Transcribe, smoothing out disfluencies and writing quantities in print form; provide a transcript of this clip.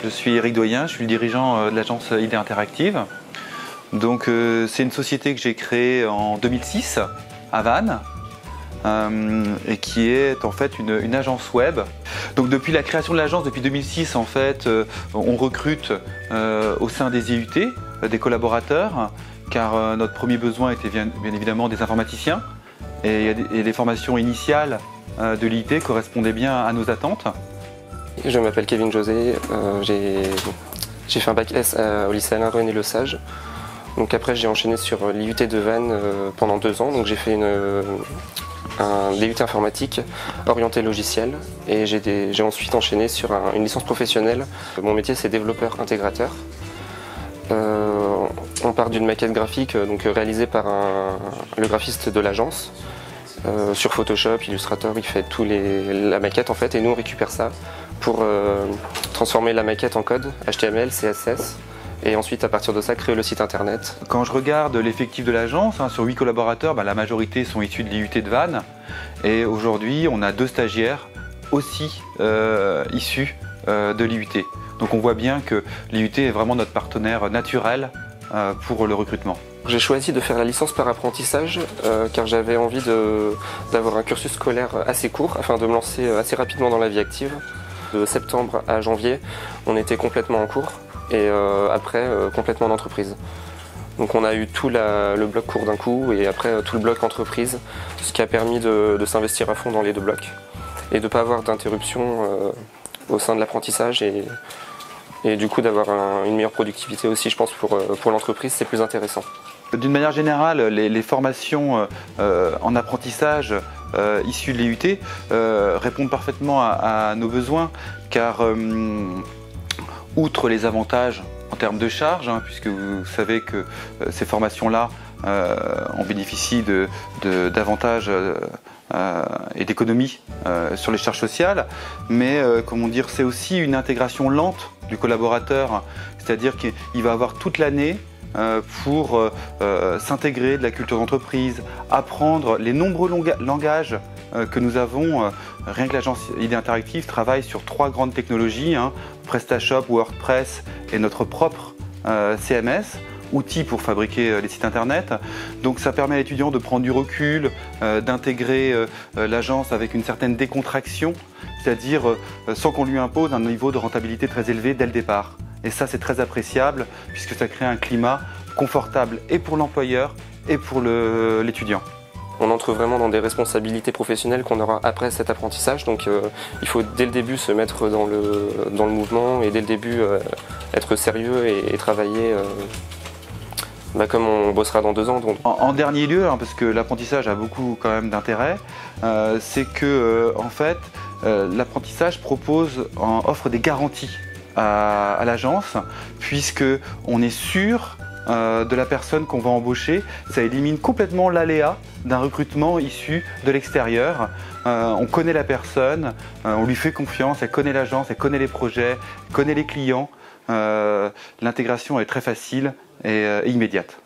Je suis Eric Doyen, je suis le dirigeant de l'agence Idées Interactives. Donc c'est une société que j'ai créée en 2006 à Vannes et qui est en fait une agence web. Donc depuis la création de l'agence, depuis 2006 en fait, on recrute au sein des IUT des collaborateurs car notre premier besoin était bien évidemment des informaticiens et les formations initiales de l'IUT correspondaient bien à nos attentes. Je m'appelle Kevin José, j'ai fait un bac S au lycée Alain-René Le Sage. Donc après j'ai enchaîné sur l'IUT de Vannes pendant 2 ans, donc j'ai fait un DUT informatique orienté logiciel et j'ai ensuite enchaîné sur une licence professionnelle. Mon métier c'est développeur intégrateur. On part d'une maquette graphique donc réalisée par le graphiste de l'agence. Sur Photoshop, Illustrator, il fait la maquette en fait et nous on récupère ça pour transformer la maquette en code HTML, CSS et ensuite à partir de ça créer le site internet. Quand je regarde l'effectif de l'agence, sur 8 collaborateurs, la majorité sont issus de l'IUT de Vannes et aujourd'hui on a 2 stagiaires aussi issus de l'IUT. Donc on voit bien que l'IUT est vraiment notre partenaire naturel pour le recrutement. J'ai choisi de faire la licence par apprentissage car j'avais envie d'avoir un cursus scolaire assez court afin de me lancer assez rapidement dans la vie active. De septembre à janvier, on était complètement en cours et après complètement en entreprise. Donc on a eu tout le bloc cours d'un coup et après tout le bloc entreprise, ce qui a permis de s'investir à fond dans les 2 blocs et de ne pas avoir d'interruption au sein de l'apprentissage et du coup d'avoir une meilleure productivité aussi, je pense, pour l'entreprise, c'est plus intéressant. D'une manière générale, les formations en apprentissage issues de l'IUT répondent parfaitement à nos besoins car outre les avantages en termes de charges, puisque vous savez que ces formations-là, on bénéficie d'avantages et d'économies sur les charges sociales, mais comment dire, c'est aussi une intégration lente du collaborateur, c'est-à-dire qu'il va avoir toute l'année pour s'intégrer de la culture d'entreprise, apprendre les nombreux langages que nous avons. Rien que l'agence Idées Interactives travaille sur 3 grandes technologies, PrestaShop, WordPress et notre propre CMS, outils pour fabriquer les sites internet. Donc ça permet à l'étudiant de prendre du recul, d'intégrer l'agence avec une certaine décontraction, c'est-à-dire sans qu'on lui impose un niveau de rentabilité très élevé dès le départ. Et ça c'est très appréciable puisque ça crée un climat confortable et pour l'employeur et pour l'étudiant. On entre vraiment dans des responsabilités professionnelles qu'on aura après cet apprentissage, donc il faut dès le début se mettre dans le mouvement et dès le début être sérieux et travailler comme on bossera dans 2 ans. Donc. En dernier lieu, parce que l'apprentissage a beaucoup quand même d'intérêt, c'est que en fait l'apprentissage offre des garanties à l'agence puisque on est sûr de la personne qu'on va embaucher. Ça élimine complètement l'aléa d'un recrutement issu de l'extérieur. On connaît la personne, on lui fait confiance, elle connaît l'agence, elle connaît les projets, elle connaît les clients. L'intégration est très facile et immédiate.